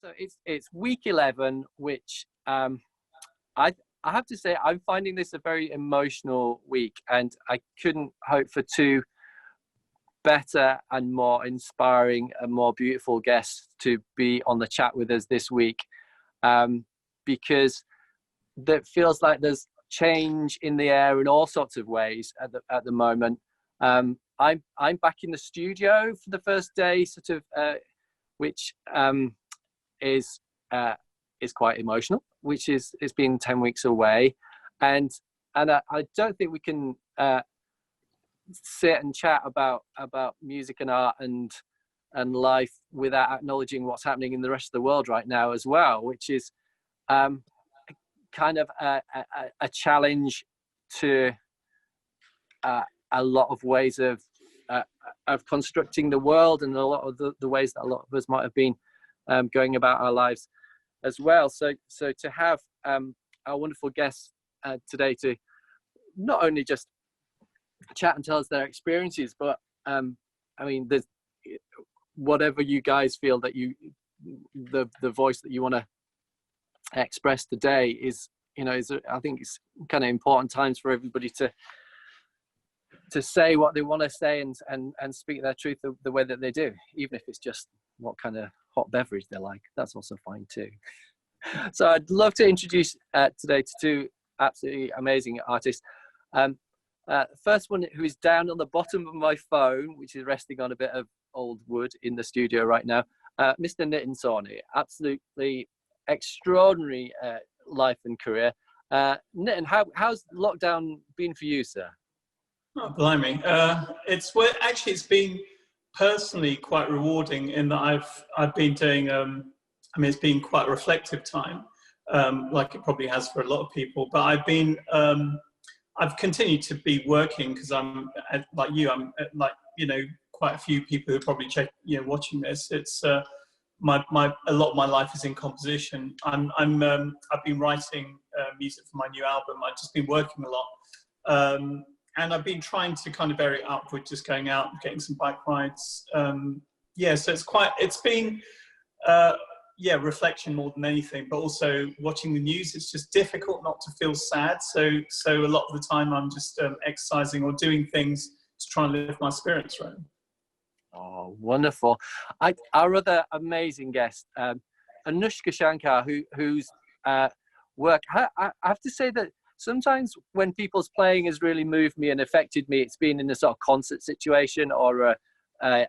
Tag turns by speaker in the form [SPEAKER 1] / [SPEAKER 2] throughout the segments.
[SPEAKER 1] So it's week 11, which I have to say I'm finding this a very emotional week, and I couldn't hope for two better and more inspiring and more beautiful guests to be on the chat with us this week, because that feels like there's change in the air in all sorts of ways at the moment. I'm back in the studio for the first day, sort of, which is quite emotional, which is it's been 10 weeks away, and I don't think we can sit and chat about music and art and life without acknowledging what's happening in the rest of the world right now as well, which is kind of a challenge to a lot of ways of constructing the world, and a lot of the ways that a lot of us might have been going about our lives as well. So to have our wonderful guests today to not only just chat and tell us their experiences, but I mean, there's whatever you guys feel that the voice that you want to express today is, I think it's kind of important times for everybody to say what they want to say and speak their truth the way that they do, even if it's just what kind of hot beverage they like. That's also fine too. So I'd love to introduce today to two absolutely amazing artists. First one, who is down on the bottom of my phone, which is resting on a bit of old wood in the studio right now, Mr. Nitin Sawhney. Absolutely extraordinary life and career. Nitin, how's lockdown been for you, sir?
[SPEAKER 2] Oh, blimey. It's been personally quite rewarding in that I've been doing, it's been quite a reflective time, like it probably has for a lot of people, but I've continued to be working because I'm like you, quite a few people who are probably watching this. It's a lot of my life is in composition. I've been writing music for my new album. I've just been working a lot. And I've been trying to kind of vary it up with just going out and getting some bike rides. So it's been reflection more than anything, but also watching the news. It's just difficult not to feel sad. So a lot of the time I'm just exercising or doing things to try and lift my spirits around.
[SPEAKER 1] Oh, wonderful. Our other amazing guest, Anoushka Shankar, whose work, I have to say that sometimes when people's playing has really moved me and affected me, it's been in a sort of concert situation or a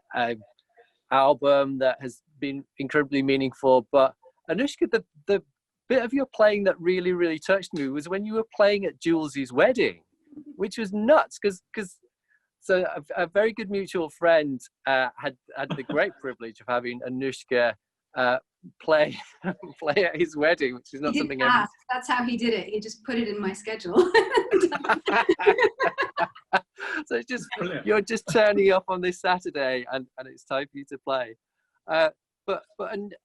[SPEAKER 1] album that has been incredibly meaningful. But Anoushka, the bit of your playing that really, really touched me was when you were playing at Jules's wedding, which was nuts because so a very good mutual friend had the great privilege of having Anoushka play at his wedding, which is not something.
[SPEAKER 3] That's how he did it. He just put it in my schedule.
[SPEAKER 1] So it's just brilliant. You're just turning up on this Saturday, and it's time for you to play. But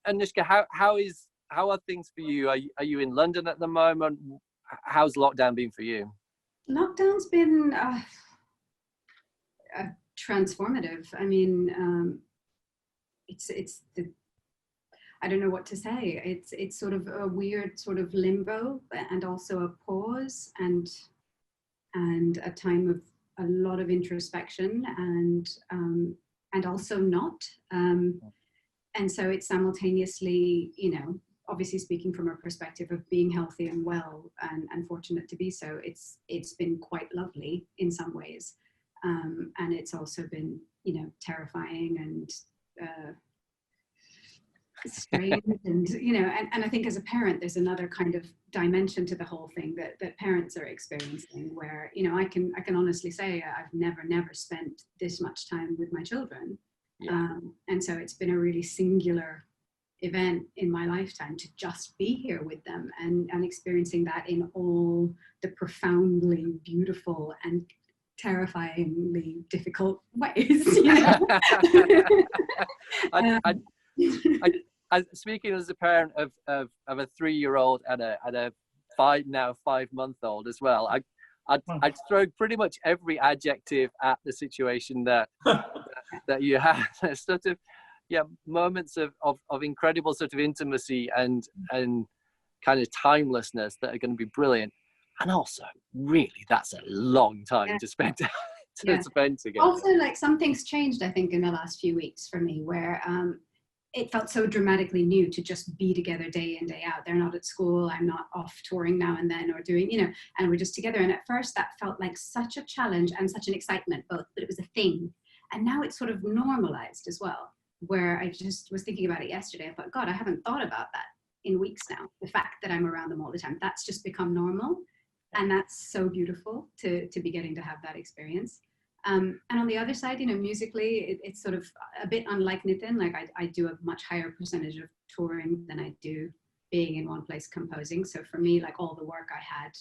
[SPEAKER 1] Anoushka, how are things for you? Are you in London at the moment? How's lockdown been for you?
[SPEAKER 3] Lockdown's been transformative. I mean, it's the, I don't know what to say. It's sort of a weird sort of limbo, and also a pause and a time of a lot of introspection and also not. And so it's simultaneously, obviously speaking from a perspective of being healthy and well and fortunate to be so, it's been quite lovely in some ways. And it's also been, terrifying and strange and, and I think as a parent, there's another kind of dimension to the whole thing that parents are experiencing where, I can honestly say I've never spent this much time with my children. Yeah. And so it's been a really singular event in my lifetime to just be here with them and experiencing that in all the profoundly beautiful and terrifyingly difficult ways.
[SPEAKER 1] Speaking as a parent of a 3-year-old and a 5-month-old as well, I'd throw pretty much every adjective at the situation that you have. Sort of, moments of incredible sort of intimacy and kind of timelessness that are going to be brilliant. And also, really, that's a long time to spend spend together.
[SPEAKER 3] Also, like, something's changed, I think, in the last few weeks for me, where it felt so dramatically new to just be together day in, day out. They're not at school, I'm not off touring now and then, or doing, and we're just together. And at first that felt like such a challenge and such an excitement both, but it was a thing. And now it's sort of normalized as well, where I just was thinking about it yesterday. I thought, God, I haven't thought about that in weeks now. The fact that I'm around them all the time, that's just become normal. And that's so beautiful to be getting to have that experience. And on the other side, musically, it's sort of a bit unlike Nitin. Like, I do a much higher percentage of touring than I do being in one place composing. So for me, like, all the work I had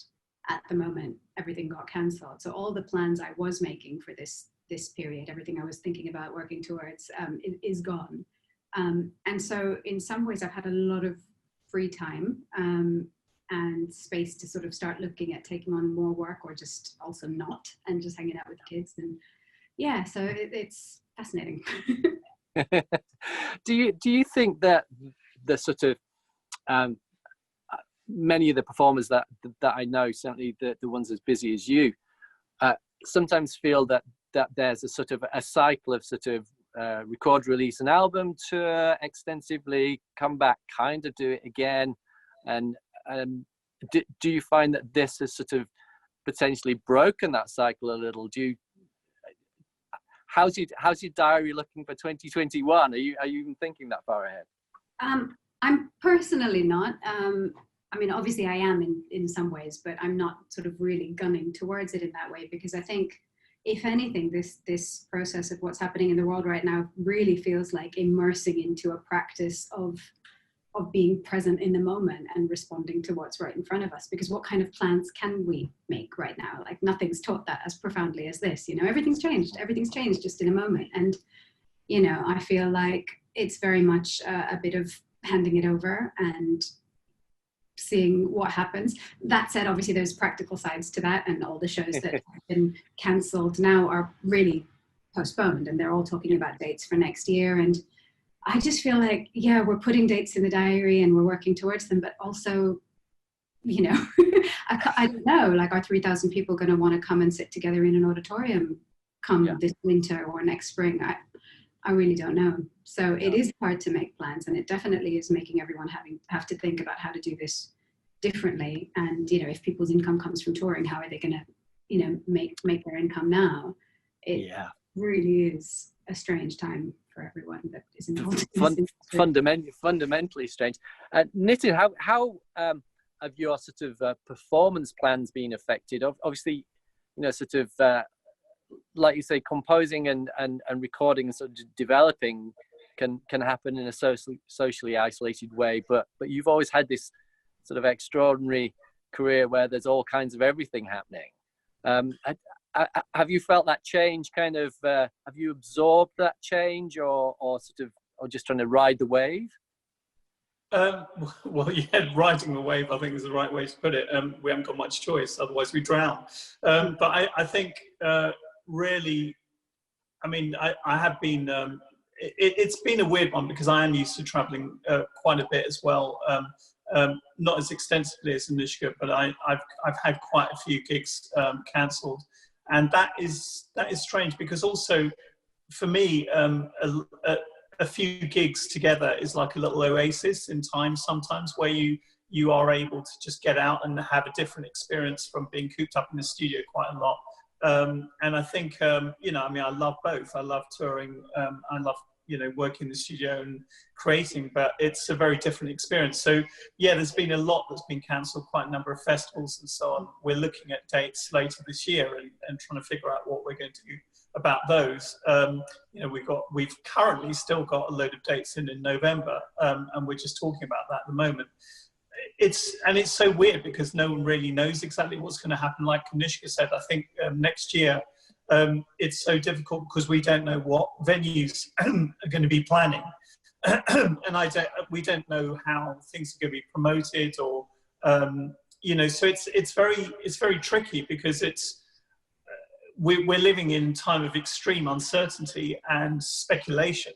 [SPEAKER 3] at the moment, everything got cancelled. So all the plans I was making for this period, everything I was thinking about working towards, is gone. And so in some ways, I've had a lot of free time and space to sort of start looking at taking on more work, or just also not, and just hanging out with kids. And yeah, so it's fascinating.
[SPEAKER 1] Do you think that the sort of many of the performers that I know, certainly the ones as busy as you, sometimes feel that there's a sort of a cycle of sort of record, release an album, tour extensively, come back, kind of do it again, and do you find that this has sort of potentially broken that cycle a little? How's your diary looking for 2021? Are you even thinking that far ahead?
[SPEAKER 3] I'm personally not. I mean, obviously I am in some ways, but I'm not sort of really gunning towards it in that way, because I think, if anything, this process of what's happening in the world right now really feels like immersing into a practice of being present in the moment and responding to what's right in front of us. Because what kind of plans can we make right now? Like, nothing's taught that as profoundly as this. Everything's changed just in a moment. And I feel like it's very much a bit of handing it over and seeing what happens. That said, obviously there's practical sides to that, and all the shows that have been cancelled now are really postponed, and they're all talking about dates for next year. And I just feel like, we're putting dates in the diary and we're working towards them, but also, I don't know, like, are 3,000 people going to want to come and sit together in an auditorium come this winter or next spring? I really don't know. So it is hard to make plans, and it definitely is making everyone have to think about how to do this differently. And, if people's income comes from touring, how are they going to, make their income now? It really is a strange time for everyone that is involved.
[SPEAKER 1] Fundamentally strange. Nitin, how have your sort of performance plans been affected? Obviously, sort of like you say, composing and recording and sort of developing can happen in a socially isolated way, but you've always had this sort of extraordinary career where there's all kinds of everything happening. Have you felt that change kind of, have you absorbed that change, or just trying to ride the wave?
[SPEAKER 2] Well, riding the wave, I think, is the right way to put it. We haven't got much choice, otherwise we drown. But I think really, I mean, I have been, it's been a weird one, because I am used to traveling quite a bit as well. Not as extensively as Anoushka, but I've had quite a few gigs cancelled. And that is strange, because also for me, a few gigs together is like a little oasis in time sometimes, where you are able to just get out and have a different experience from being cooped up in the studio quite a lot. And I think, I mean, I love both. I love touring. I love, working in the studio and creating, but it's a very different experience. So there's been a lot that's been cancelled, quite a number of festivals and so on. We're looking at dates later this year and trying to figure out what we're going to do about those. We've currently still got a load of dates in November, and we're just talking about that at the moment. It's so weird, because no one really knows exactly what's going to happen. Like Anoushka said, I think next year it's so difficult because we don't know what venues are going to be planning, and we don't know how things are going to be promoted, or so it's very tricky, because we're living in time of extreme uncertainty and speculation.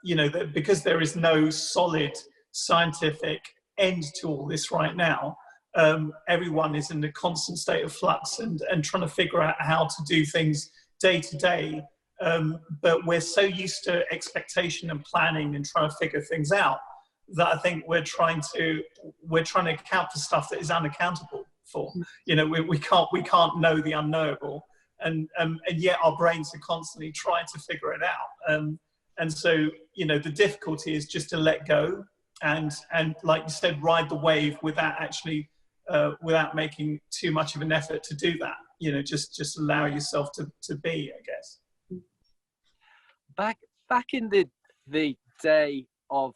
[SPEAKER 2] You know, that because there is no solid scientific end to all this right now, everyone is in a constant state of flux and trying to figure out how to do things day to day. But we're so used to expectation and planning and trying to figure things out that I think we're trying to account for stuff that is unaccountable for. You know, we can't know the unknowable, and yet our brains are constantly trying to figure it out. And so, you know, the difficulty is just to let go and like you said, ride the wave without actually without making too much of an effort to do that. You know, just allow yourself to be, I guess.
[SPEAKER 1] Back in the day of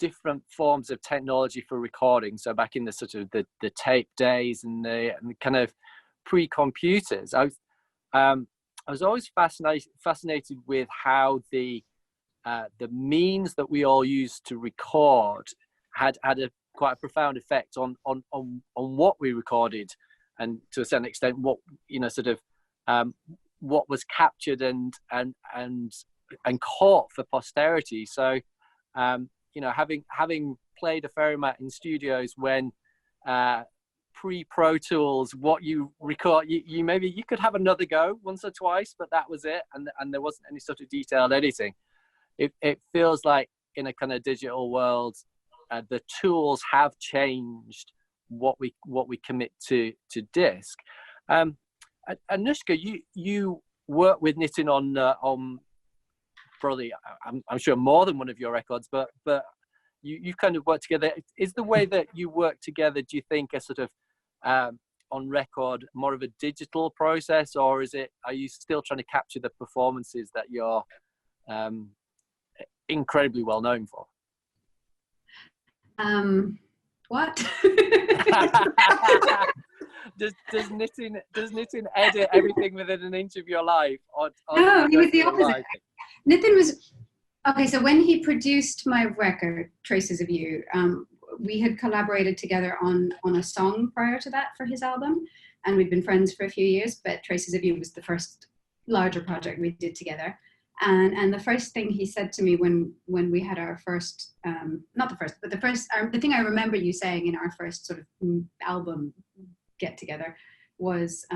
[SPEAKER 1] different forms of technology for recording, so back in the sort of the tape days and the kind of pre-computers, I was always fascinated with how the means that we all used to record had quite a profound effect on what we recorded, and to a certain extent what, you know, sort of what was captured and caught for posterity. So you know, having played a fair amount in studios when pre-Pro Tools, what you record, you maybe you could have another go once or twice, but that was it, and there wasn't any sort of detailed editing. It feels like in a kind of digital world, the tools have changed what we commit to disc. Anoushka, you work with Nitin on probably, I'm sure, more than one of your records, but you kind of work together. Is the way that you work together, do you think, a sort of on record more of a digital process, or are you still trying to capture the performances that you're incredibly well known for?
[SPEAKER 3] What?
[SPEAKER 1] does Nitin edit everything within an inch of your life?
[SPEAKER 3] No, he was the opposite. Nitin was, okay, so when he produced my record, Traces of You, we had collaborated together on a song prior to that for his album, and we'd been friends for a few years, but Traces of You was the first larger project we did together. And the first thing he said to me when we had our first, not the first, but the thing I remember you saying in our first sort of album get together was,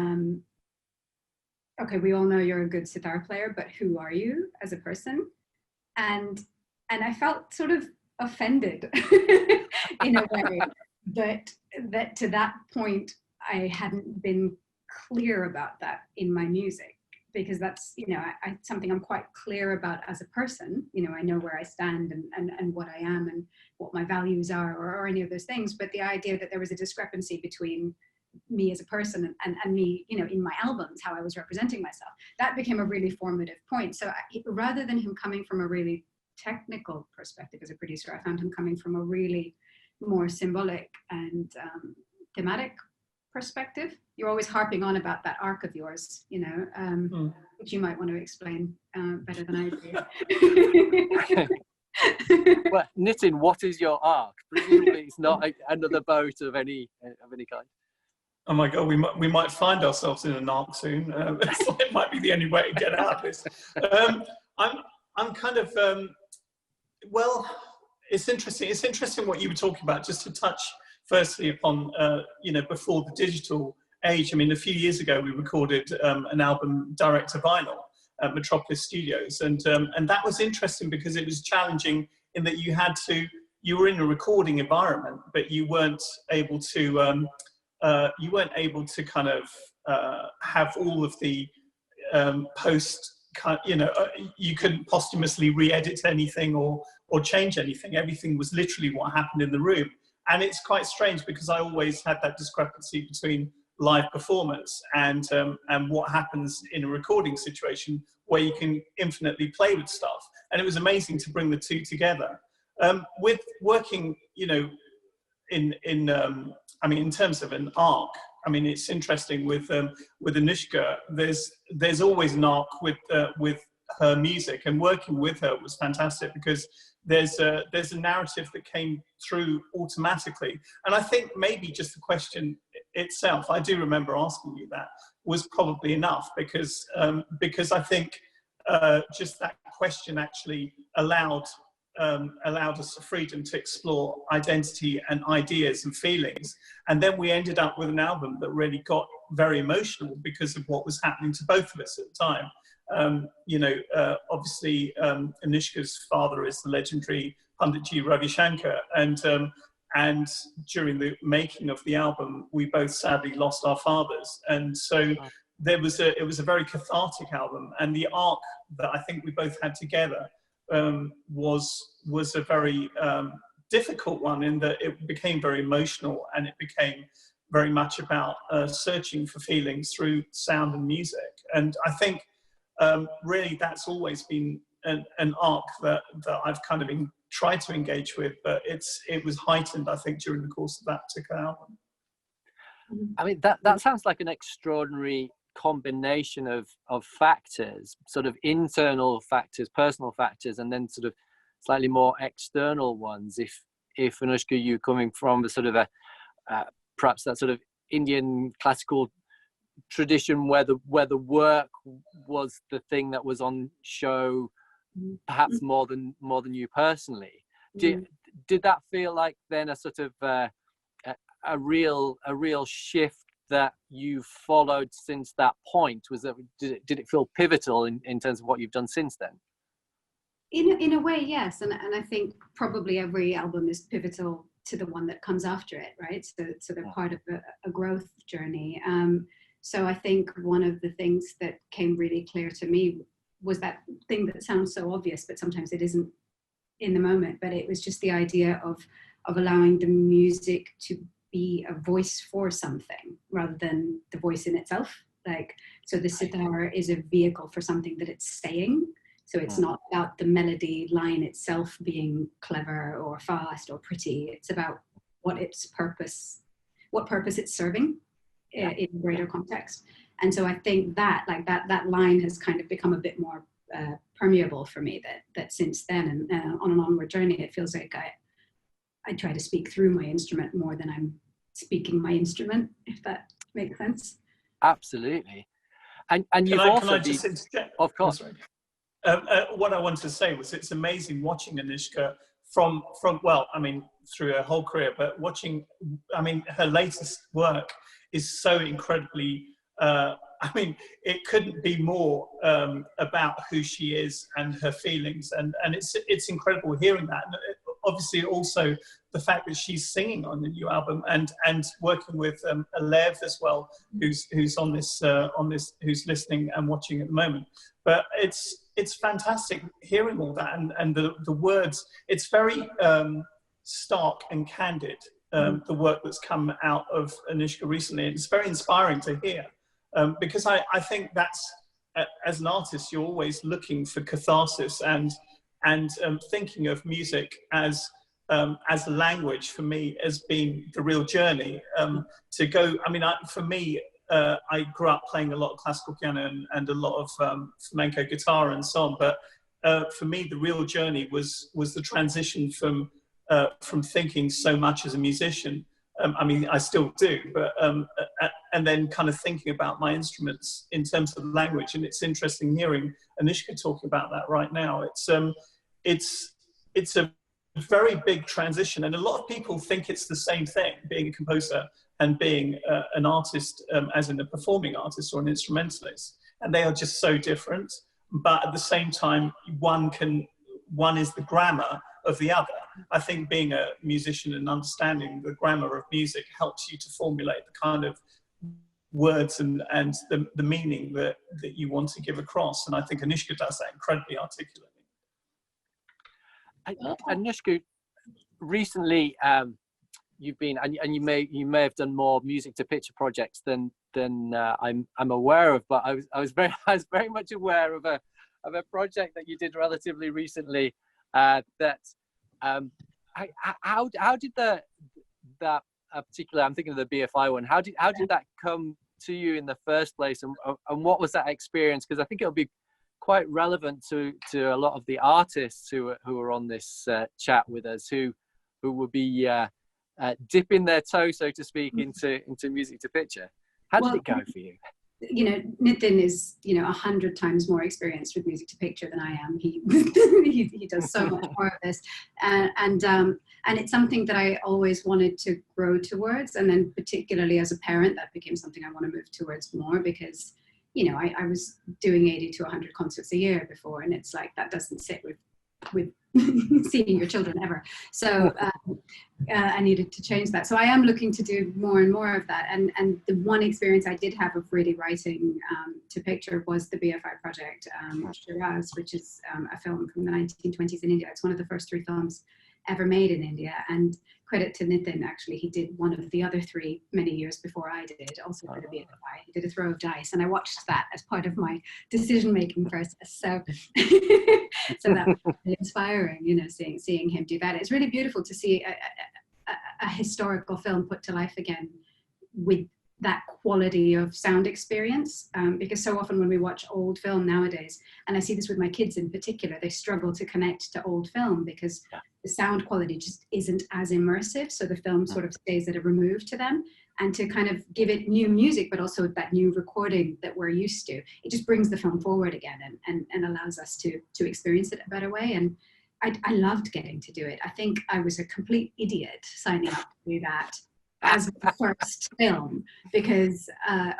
[SPEAKER 3] okay, we all know you're a good sitar player, but who are you as a person? And I felt sort of offended in a way that to that point I hadn't been clear about that in my music, because that's, you know, something I'm quite clear about as a person. You know, I know where I stand and what I am and what my values are, or any of those things. But the idea that there was a discrepancy between me as a person and me, you know, in my albums, how I was representing myself, that became a really formative point. So rather than him coming from a really technical perspective as a producer, I found him coming from a really more symbolic and thematic perspective. You're always harping on about that arc of yours, you know, which you might want to explain better than I do.
[SPEAKER 1] Well, Nitin, what is your arc? Presumably it's not another boat of any kind.
[SPEAKER 2] Oh my God, we might find ourselves in an arc soon. It might be the only way to get out of this. I'm kind of, well, it's interesting. It's interesting what you were talking about, just to touch firstly upon, you know, before the digital age. I mean, a few years ago, we recorded an album direct to vinyl at Metropolis Studios. And that was interesting because it was challenging in that you were in a recording environment, but you weren't able to kind of have all of the you know, you couldn't posthumously re-edit anything or change anything. Everything was literally what happened in the room. And it's quite strange because I always had that discrepancy between live performance and what happens in a recording situation where you can infinitely play with stuff. And it was amazing to bring the two together. With working, you know, I mean, in terms of an arc, I mean, it's interesting with Anoushka, there's always an arc with her music, and working with her was fantastic because there's a narrative that came through automatically. And I think maybe just the question itself, I do remember asking you that, was probably enough because I think just that question actually allowed us the freedom to explore identity and ideas and feelings. And then we ended up with an album that really got very emotional because of what was happening to both of us at the time. Obviously, Anoushka's father is the legendary Panditji Ravi Shankar, and during the making of the album, we both sadly lost our fathers, and so it was a very cathartic album. And the arc that I think we both had together was a very difficult one, in that it became very emotional, and it became very much about searching for feelings through sound and music. And I think really that's always been an arc that I've kind of tried to engage with, but it was heightened, I think, during the course of that particular album.
[SPEAKER 1] I mean, that sounds like an extraordinary combination of factors, sort of internal factors, personal factors, and then sort of slightly more external ones. If Anoushka, you coming from a sort of perhaps that sort of Indian classical tradition where the work was the thing that was on show, perhaps more than you personally. Did that feel like then a sort of a real shift that you followed since that point? Did it feel pivotal in terms of what you've done since then?
[SPEAKER 3] In a way, yes, and I think probably every album is pivotal to the one that comes after it, right? So they're part of a growth journey. So I think one of the things that came really clear to me was that thing that sounds so obvious, but sometimes it isn't in the moment. But it was just the idea of allowing the music to be a voice for something rather than the voice in itself. Like, so the sitar is a vehicle for something that it's saying. So it's not about the melody line itself being clever or fast or pretty. It's about what purpose it's serving in a greater context. And so I think that line has kind of become a bit more permeable for me, that since then, and on an onward journey, it feels like I try to speak through my instrument more than I'm speaking my instrument, if that makes sense.
[SPEAKER 1] Absolutely. And you've also been, of course.
[SPEAKER 2] What I wanted to say was, it's amazing watching Anoushka from well, I mean, through her whole career, but watching, I mean, her latest work is so incredibly, I mean, it couldn't be more about who she is and her feelings, and it's incredible hearing that. And obviously also the fact that she's singing on the new album, and working with 11th as well, who's on this, who's listening and watching at the moment. But it's fantastic hearing all that, and the words. It's very stark and candid, the work that's come out of Anoushka recently. It's very inspiring to hear, because I think that's, as an artist, you're always looking for catharsis and thinking of music as a language, for me, has been the real journey to go. I mean, for me, I grew up playing a lot of classical piano and a lot of flamenco guitar and so on. But for me, the real journey was the transition from thinking so much as a musician. I mean, I still do, but and then kind of thinking about my instruments in terms of language. And it's interesting hearing Anoushka talking about that right now. It's a very big transition, and a lot of people think it's the same thing, being a composer and being an artist, as in a performing artist or an instrumentalist, and they are just so different. But at the same time, one is the grammar of the other. I think being a musician and understanding the grammar of music helps you to formulate the kind of words and the meaning that you want to give across. And I think Anoushka does that incredibly articulately.
[SPEAKER 1] Anoushka, recently you've been, and you may have done more music to picture projects than I'm aware of, but I was very much aware of a project that you did relatively recently. How did that particular, I'm thinking of the BFI one, how did that come to you in the first place, and what was that experience? Because I think it'll be quite relevant to a lot of the artists who are on this chat with us, who will be dipping their toe, so to speak, into music to picture. How did it go for you?
[SPEAKER 3] you know, Nitin is, you know, 100 times more experienced with music to picture than I am. He he does so much more of this, and it's something that I always wanted to grow towards. And then particularly as a parent, that became something I want to move towards more, because, you know, I was doing 80 to 100 concerts a year before, and it's like that doesn't sit with seeing your children ever. So I needed to change that. So I am looking to do more and more of that. And the one experience I did have of really writing to picture was the BFI project, Shiraz, which is a film from the 1920s in India. It's one of the first 3 films ever made in India. And credit to Nitin, actually, he did one of the other 3 many years before I did, also for the BFI. He did A Throw of Dice, and I watched that as part of my decision-making process. So, so that was really inspiring, you know, seeing him do that. It's really beautiful to see a historical film put to life again with that quality of sound experience, because so often when we watch old film nowadays, and I see this with my kids in particular, they struggle to connect to old film because the sound quality just isn't as immersive, so the film sort of stays at a remove to them. And to kind of give it new music, but also that new recording that we're used to, it just brings the film forward again and allows us to experience it a better way. And I loved getting to do it. I think I was a complete idiot signing up to do that as the first film, because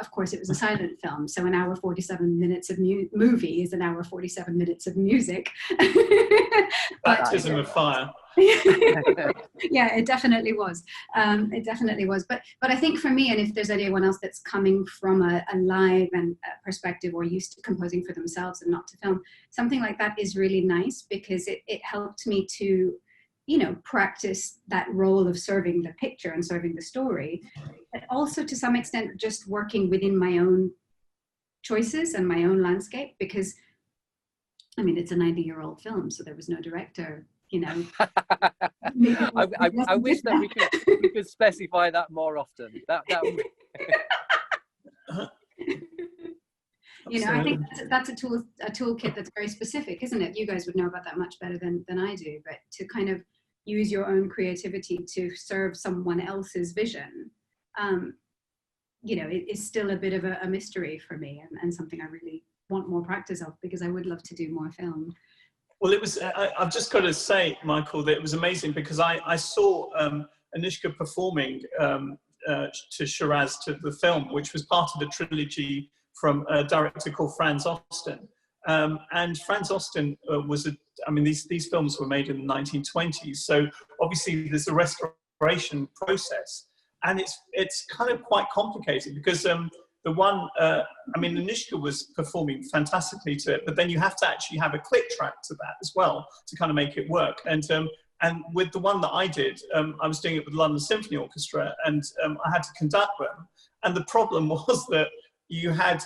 [SPEAKER 3] of course it was a silent film, so an hour 47 minutes of movie is an hour 47 minutes of music.
[SPEAKER 2] Baptism of fire.
[SPEAKER 3] Yeah, it definitely was. It definitely was. But I think for me, and if there's anyone else that's coming from a live and perspective, or used to composing for themselves and not to film, something like that is really nice, because it helped me to, you know, practice that role of serving the picture and serving the story, but also to some extent just working within my own choices and my own landscape, because I mean, it's a 90-year-old film, so there was no director, you know.
[SPEAKER 1] I wish that we could specify that more often. That would...
[SPEAKER 3] You know, I think that's a toolkit that's very specific, isn't it? You guys would know about that much better than I do, but to kind of use your own creativity to serve someone else's vision, you know, it is still a bit of a mystery for me, and something I really want more practice of, because I would love to do more film.
[SPEAKER 2] Well, it was, I've just got to say, Michael, that it was amazing, because I saw Anoushka performing to Shiraz, to the film, which was part of a trilogy from a director called Franz Osten. And Franz Osten I mean, these films were made in the 1920s, so obviously there's a restoration process, and it's kind of quite complicated, because the one, I mean, Anoushka was performing fantastically to it, but then you have to actually have a click track to that as well to kind of make it work. And with the one that I did, I was doing it with London Symphony Orchestra, and I had to conduct them. And the problem was that you had,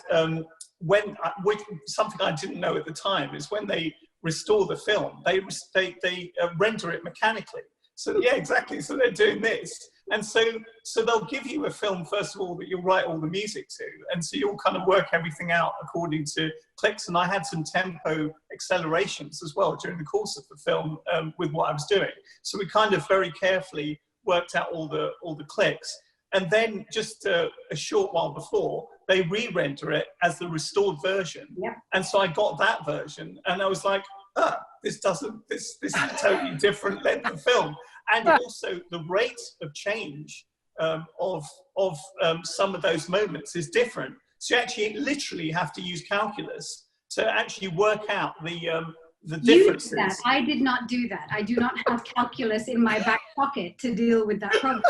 [SPEAKER 2] something I didn't know at the time is when they restore the film, they render it mechanically. So yeah, exactly. So they're doing this. And so they'll give you a film, first of all, that you'll write all the music to. And so you'll kind of work everything out according to clicks. And I had some tempo accelerations as well during the course of the film with what I was doing. So we kind of very carefully worked out all the clicks. And then just a short while before, they re-render it as the restored version. Yep. And so I got that version, and I was like, this is a totally different length of film. And also the rate of change of some of those moments is different. So you actually literally have to use calculus to actually work out the differences.
[SPEAKER 3] You did that. I did not do that. I do not have calculus in my back pocket to deal with that problem.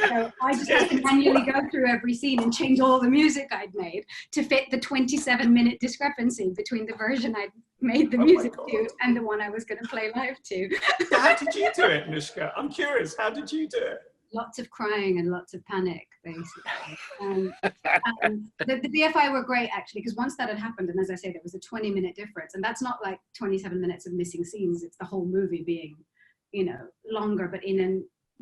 [SPEAKER 3] So I just had to manually go through every scene and change all the music I'd made to fit the 27-minute discrepancy between the version I'd made the music to and the one I was going to play live to.
[SPEAKER 2] So how did you do it, Anoushka? I'm curious. How did you do it?
[SPEAKER 3] Lots of crying and lots of panic, basically. The BFI were great, actually, because once that had happened, and as I say, there was a 20-minute difference, and that's not like 27 minutes of missing scenes. It's the whole movie being, you know, longer, but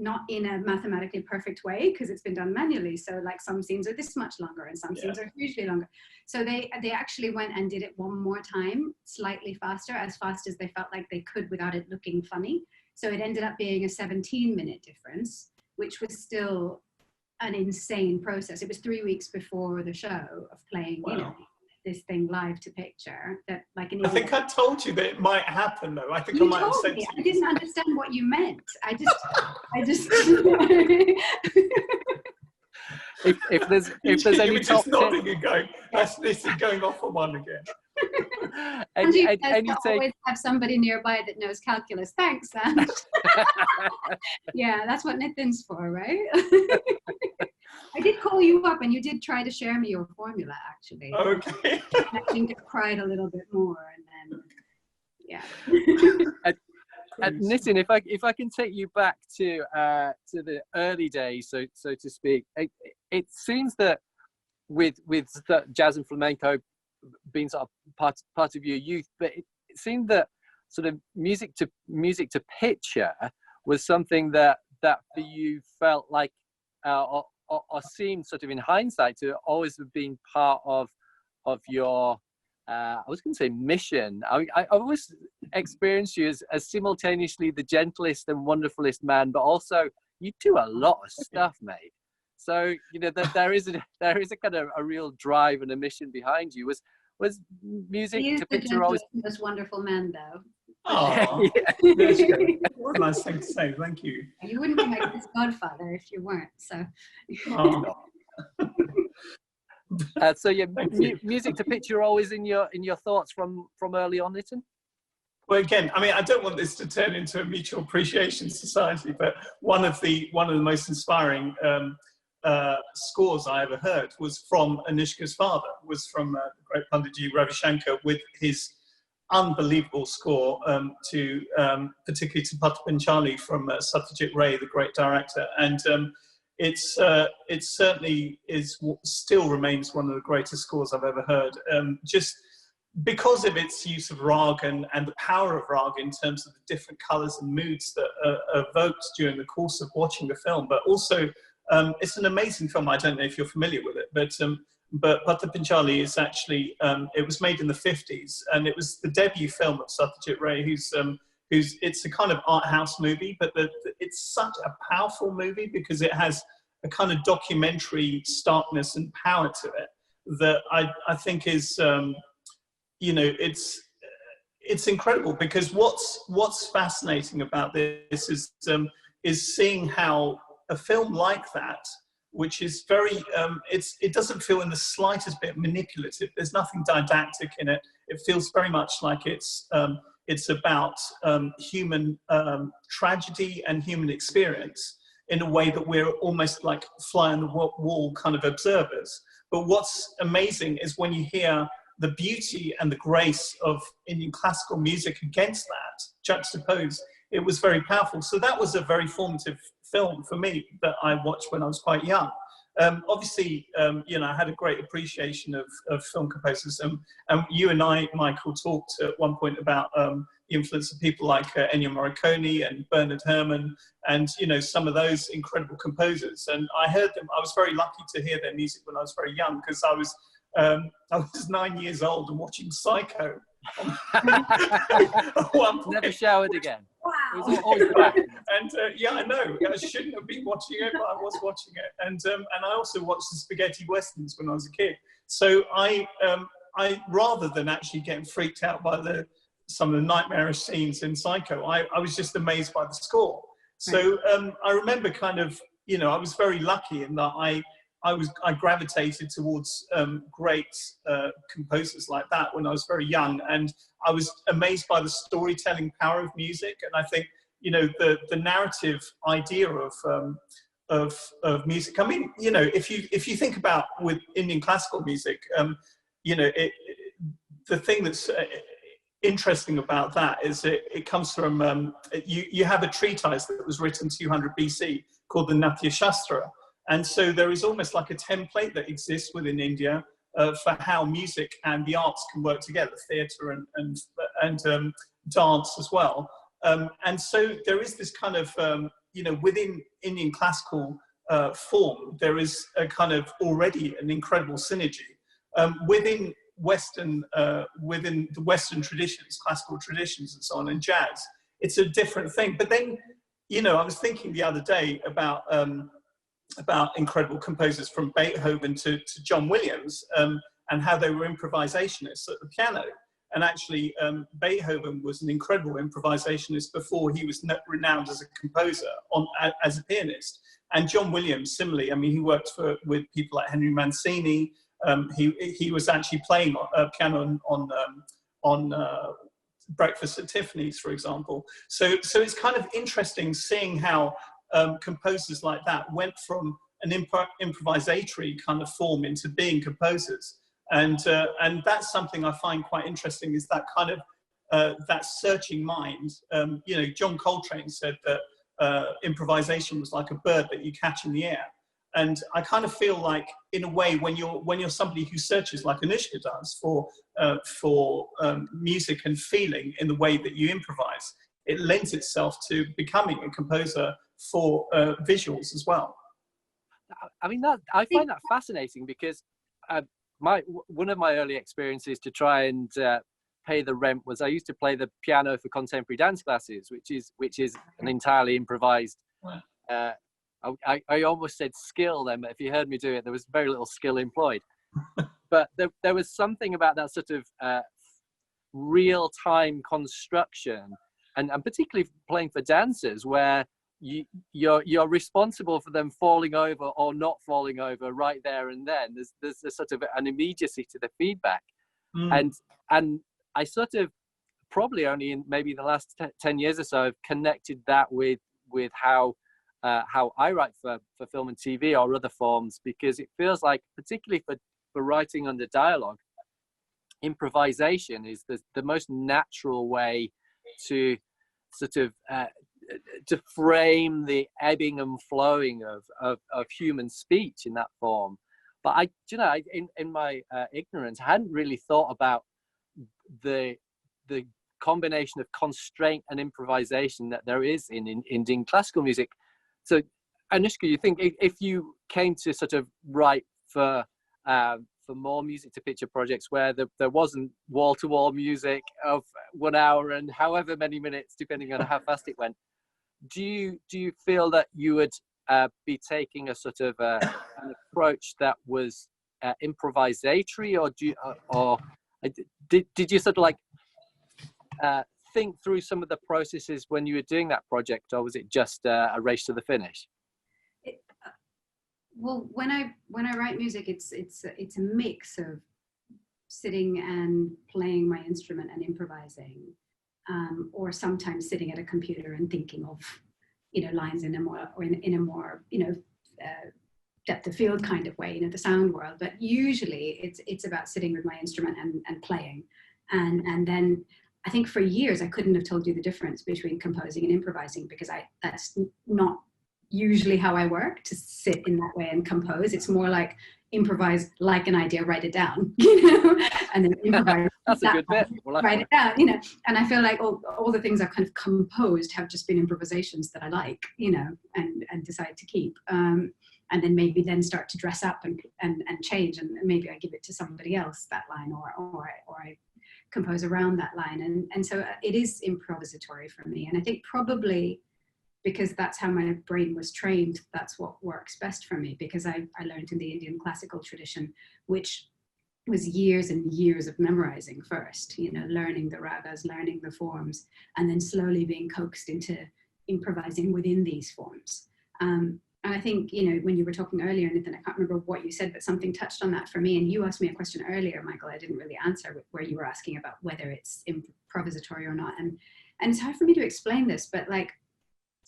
[SPEAKER 3] not in a mathematically perfect way, because it's been done manually. So like some scenes are this much longer and some scenes are hugely longer. So they actually went and did it one more time, slightly faster, as fast as they felt like they could without it looking funny. So it ended up being a 17-minute difference, which was still an insane process. It was 3 weeks before the show of playing,
[SPEAKER 2] Wow.
[SPEAKER 3] you know, this thing live to picture. That like an
[SPEAKER 2] I
[SPEAKER 3] idiot.
[SPEAKER 2] think I told you that it might happen, though. I think I
[SPEAKER 3] You
[SPEAKER 2] might have
[SPEAKER 3] told
[SPEAKER 2] said
[SPEAKER 3] me.
[SPEAKER 2] to
[SPEAKER 3] I
[SPEAKER 2] you.
[SPEAKER 3] didn't understand what you meant. I just.
[SPEAKER 1] If there's
[SPEAKER 2] You
[SPEAKER 1] any
[SPEAKER 2] were
[SPEAKER 1] top
[SPEAKER 2] just nodding and going, this is going off on one again.
[SPEAKER 3] Andy says
[SPEAKER 1] any
[SPEAKER 3] to
[SPEAKER 1] take.
[SPEAKER 3] always have somebody nearby that knows calculus. Thanks, Sam. Yeah, that's what Nitin's for, right? I did call you up and you did try to share me your formula, actually.
[SPEAKER 2] Okay.
[SPEAKER 3] I think I cried a little bit more, and then, yeah.
[SPEAKER 1] Nitin, if I can take you back to the early days, so to speak, it seems that with the jazz and flamenco being sort of part of your youth, but it seemed that sort of music to picture was something that for you felt like or seemed sort of in hindsight to always have been part of your I was going to say mission. I always experienced you as simultaneously the gentlest and wonderfulest man, but also you do a lot of stuff, mate. So you know that there is a kind of a real drive and a mission behind you. Was music
[SPEAKER 3] He is
[SPEAKER 1] to
[SPEAKER 3] the
[SPEAKER 1] picture always?
[SPEAKER 3] most wonderful man, though.
[SPEAKER 2] Oh,
[SPEAKER 1] Yeah.
[SPEAKER 2] what a nice thing to say. Thank you.
[SPEAKER 3] You wouldn't be my godfather if you weren't. So.
[SPEAKER 2] Oh.
[SPEAKER 1] So yeah,
[SPEAKER 2] Thank you.
[SPEAKER 1] music to picture always in your thoughts from early on, Nitin?
[SPEAKER 2] Well, again, I mean, I don't want this to turn into a mutual appreciation society, but one of the most inspiring scores I ever heard was from Anoushka's father, was from the great Panditji Ravi Shankar, with his unbelievable score to particularly to Patha Panchali from Satyajit Ray, the great director, and it certainly still remains one of the greatest scores I've ever heard. Just because of its use of rag and the power of rag in terms of the different colours and moods that are evoked during the course of watching the film, but also it's an amazing film. I don't know if you're familiar with it, but Patha Panchali is actually it was made in the 50s, and it was the debut film of Satyajit Ray, who's it's a kind of art house movie, but it's such a powerful movie because it has a kind of documentary starkness and power to it that I think is you know, it's incredible, because what's fascinating about this is seeing how a film like that, which is very it doesn't feel in the slightest bit manipulative. There's nothing didactic in it. It feels very much like it's about human tragedy and human experience in a way that we're almost like fly on the wall kind of observers. But what's amazing is when you hear the beauty and the grace of Indian classical music against that, juxtaposed, it was very powerful. So that was a very formative film for me that I watched when I was quite young. Obviously, you know, I had a great appreciation of film composers. You and I, Michael, talked at one point about the influence of people like Ennio Morricone and Bernard Herrmann, and you know, some of those incredible composers. And I heard them. I was very lucky to hear their music when I was very young, because I was 9 years old and watching Psycho.
[SPEAKER 1] Never showered again.
[SPEAKER 3] Wow.
[SPEAKER 1] It was always back.
[SPEAKER 2] And yeah, I know I shouldn't have been watching it, but I was watching it. And I also watched the spaghetti westerns when I was a kid. So I rather than actually getting freaked out by some of the nightmarish scenes in Psycho, I was just amazed by the score. So I remember kind of, you know, I was very lucky in that I gravitated towards great composers like that when I was very young, and I was amazed by the storytelling power of music. And I think, you know, the narrative idea of music. I mean, you know, if you think about with Indian classical music, you know, the thing that's interesting about that is it comes from you have a treatise that was written 200 BC called the Natya Shastra. And so there is almost like a template that exists within India for how music and the arts can work together, theatre and dance as well. And so there is this kind of, you know, within Indian classical form, there is a kind of already an incredible synergy. Within the Western traditions, classical traditions and so on, and jazz, it's a different thing. But then, you know, I was thinking the other day about about incredible composers from Beethoven to John Williams, and how they were improvisationists at the piano. And actually, Beethoven was an incredible improvisationist before he was renowned as a composer, as a pianist. And John Williams, similarly, I mean, he worked with people like Henry Mancini. He was actually playing piano on Breakfast at Tiffany's, for example. So it's kind of interesting seeing how composers like that went from an improvisatory kind of form into being composers. And that's something I find quite interesting, is that kind of that searching mind. You know, John Coltrane said that improvisation was like a bird that you catch in the air. And I kind of feel like, in a way, when you're somebody who searches like Anoushka does for music and feeling in the way that you improvise, it lends itself to becoming a composer for visuals as well.
[SPEAKER 1] I mean, I find that fascinating, because one of my early experiences to try and pay the rent was I used to play the piano for contemporary dance classes, which is an entirely improvised. I almost said skill then, but if you heard me do it, there was very little skill employed. But there was something about that sort of real-time construction, and particularly playing for dancers, where you're responsible for them falling over or not falling over right there and then. There's a sort of an immediacy to the feedback. And I sort of, probably only in maybe the last 10 years or so, have connected that with how I write for film and TV or other forms, because it feels like, particularly for writing under dialogue, improvisation is the most natural way to sort of to frame the ebbing and flowing of human speech in that form. But in my ignorance, I hadn't really thought about the combination of constraint and improvisation that there is in Indian classical music. So, Anoushka, you think if you came to sort of write for more music to picture projects where there wasn't wall-to-wall music of 1 hour and however many minutes, depending on how fast it went, do you feel that you would be taking a sort of an approach that was improvisatory, or did you sort of like think through some of the processes when you were doing that project, or was it just a race to the finish?
[SPEAKER 3] Well, when I write music, it's a mix of sitting and playing my instrument and improvising, or sometimes sitting at a computer and thinking of, lines in a more depth of field kind of way, the sound world. But usually it's about sitting with my instrument and playing, and then I think for years I couldn't have told you the difference between composing and improvising, because that's not usually how I work, to sit in that way and compose. It's more like improvise like an idea, write it down, and then improvise.
[SPEAKER 1] That's a good bit.
[SPEAKER 3] Write it down, and I feel like all the things I've kind of composed have just been improvisations that I like, and decide to keep. And then maybe then start to dress up and change, and maybe I give it to somebody else, that line, or I compose around that line. And so it is improvisatory for me. And I think probably because that's how my brain was trained, that's what works best for me, because I learned in the Indian classical tradition, which was years and years of memorizing first, learning the ragas, learning the forms, and then slowly being coaxed into improvising within these forms. And I think, when you were talking earlier, Nitin, I can't remember what you said, but something touched on that for me. And you asked me a question earlier, Michael, I didn't really answer, where you were asking about whether it's improvisatory or not. And it's hard for me to explain this, but like,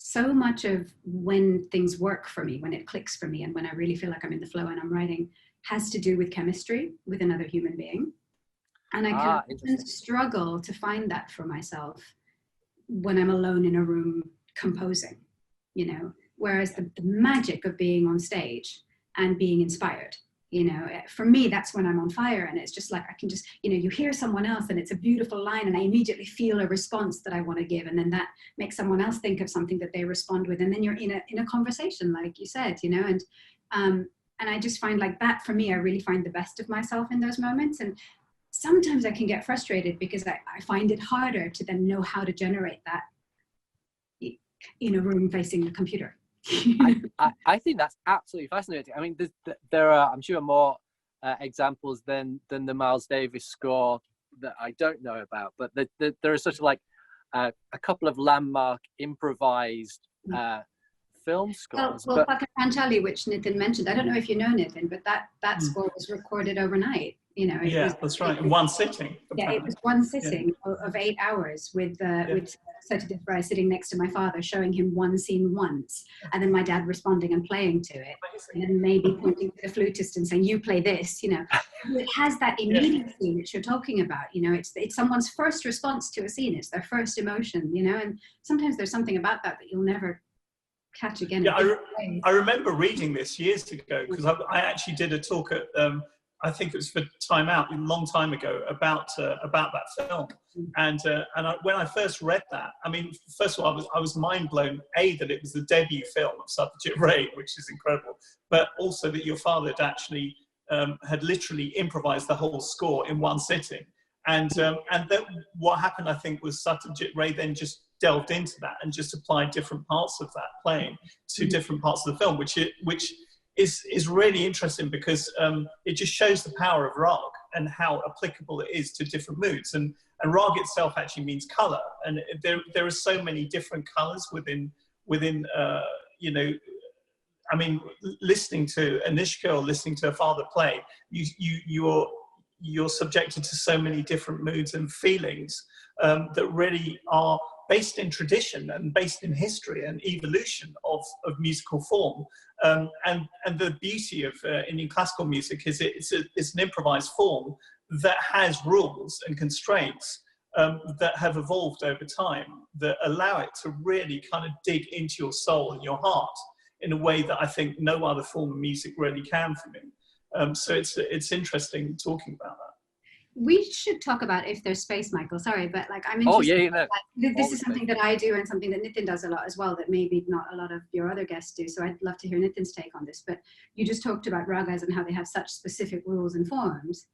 [SPEAKER 3] so much of when things work for me, when it clicks for me, and when I really feel like I'm in the flow and I'm writing, has to do with chemistry with another human being. And I can struggle to find that for myself when I'm alone in a room composing, whereas the magic of being on stage and being inspired, for me, that's when I'm on fire. And it's just like, I can just, you hear someone else and it's a beautiful line, and I immediately feel a response that I want to give. And then that makes someone else think of something that they respond with. And then you're in a conversation, like you said, and I just find like that, for me, I really find the best of myself in those moments. And sometimes I can get frustrated because I find it harder to then know how to generate that in a room facing the computer.
[SPEAKER 1] I think that's absolutely fascinating. I mean, there are, I'm sure, more examples than the Miles Davis score that I don't know about, but there are such like a couple of landmark improvised film scores.
[SPEAKER 3] Well, Pankaj, which Nitin mentioned, I don't know if you know Nitin, but that score was recorded overnight. You know,
[SPEAKER 2] that's right. In one sitting.
[SPEAKER 3] Yeah, it was one sitting of 8 hours with Satyajit Ray sitting next to my father, showing him one scene once, and then my dad responding and playing to it, and then maybe pointing to the flutist and saying, "You play this." You know, it has that immediacy which you're talking about. You know, it's someone's first response to a scene. It's their first emotion. You know, and sometimes there's something about that you'll never catch again.
[SPEAKER 2] Yeah, I remember reading this years ago because I actually did a talk at I think it was for Time Out a long time ago about that film, and when I first read that, I mean, first of all, I was mind blown that it was the debut film of Satyajit Ray, which is incredible, but also that your father had actually had literally improvised the whole score in one sitting, and then what happened, I think, was Satyajit Ray then just delved into that and just applied different parts of that playing to different parts of the film, which is really interesting because it just shows the power of rag and how applicable it is to different moods. And rag itself actually means color, and there are so many different colors within you know. I mean, listening to Anoushka or listening to her father play, you're subjected to so many different moods and feelings that really are based in tradition and based in history and evolution of musical form. And the beauty of Indian classical music is it's an improvised form that has rules and constraints that have evolved over time that allow it to really kind of dig into your soul and your heart in a way that I think no other form of music really can for me. So it's interesting talking about that.
[SPEAKER 3] We should talk about if there's space, Michael. Sorry, but like I'm interested. This is something that I do and something that Nitin does a lot as well that maybe not a lot of your other guests do. So I'd love to hear Nitin's take on this. But you just talked about ragas and how they have such specific rules and forms.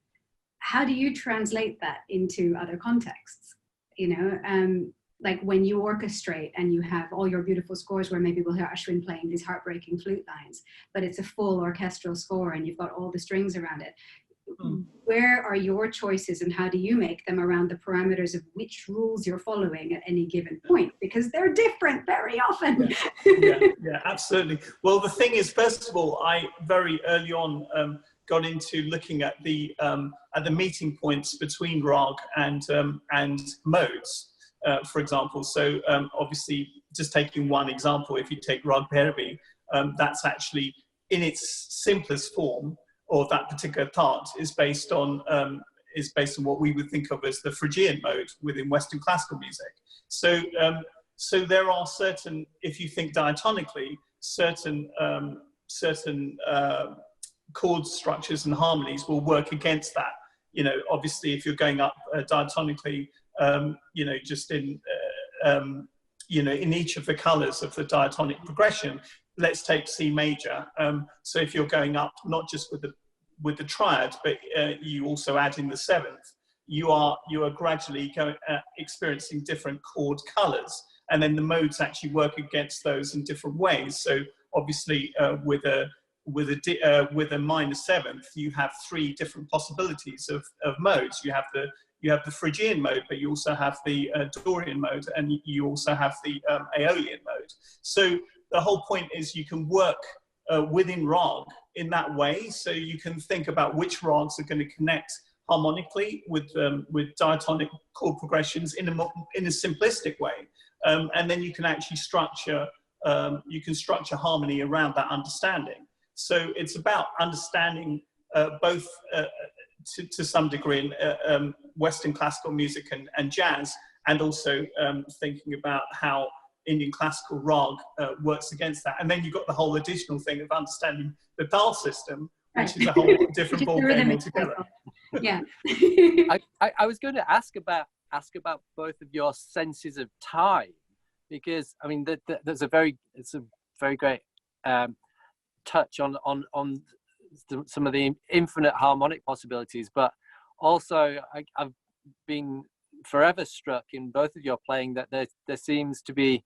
[SPEAKER 3] How do you translate that into other contexts? You know, like when you orchestrate and you have all your beautiful scores where maybe we'll hear Ashwin playing these heartbreaking flute lines, but it's a full orchestral score and you've got all the strings around it. Where are your choices and how do you make them around the parameters of which rules you're following at any given point? Because they're different very often.
[SPEAKER 2] Yeah, absolutely. Well, the thing is, first of all, I very early on got into looking at the meeting points between rag and modes, for example. So obviously, just taking one example, if you take rag Bhairavi, that's actually in its simplest form, or that particular part is based on what we would think of as the Phrygian mode within Western classical music. So there are certain, if you think diatonically, certain chord structures and harmonies will work against that. You know, obviously, if you're going up diatonically, you know, just in you know, in each of the colours of the diatonic progression. Let's take C major. So if you're going up, not just with the triad, but you also add in the seventh, you are gradually experiencing different chord colours, and then the modes actually work against those in different ways. So obviously, with a minor seventh, you have three different possibilities of modes. You have the Phrygian mode, but you also have the Dorian mode, and you also have the Aeolian mode. So the whole point is you can work within rag in that way. So you can think about which rags are going to connect harmonically with diatonic chord progressions in a simplistic way, and then you can actually structure harmony around that understanding. So it's about understanding both to some degree in Western classical music and jazz, and also thinking about how Indian classical rag works against that. And then you've got the whole additional thing of understanding the dal system, which is a whole different ballgame altogether.
[SPEAKER 3] Yeah.
[SPEAKER 1] I was going to ask about both of your senses of time, because I mean it's a very great touch on some of the infinite harmonic possibilities, but also I've been forever struck in both of your playing that there seems to be